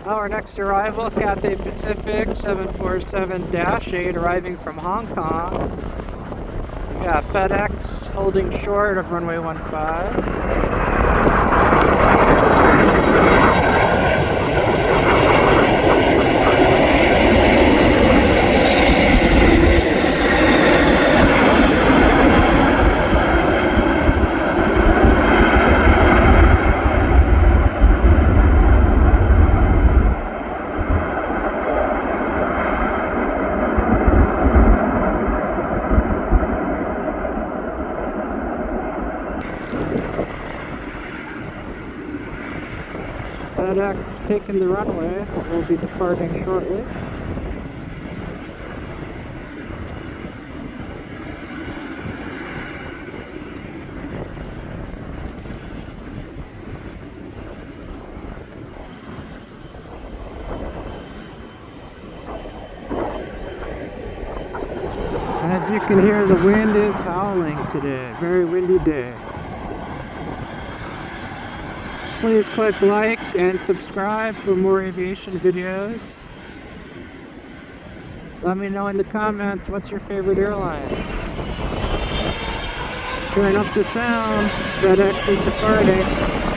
Our next arrival, Cathay Pacific 747-8 arriving from Hong Kong. We got FedEx holding short of runway 15. FedEx taking the runway. We'll be departing shortly. As you can hear, the wind is howling today. Very windy day. Please click like and subscribe for more aviation videos. Let me know in the comments what's your favorite airline. Turn up the sound. FedEx is departing.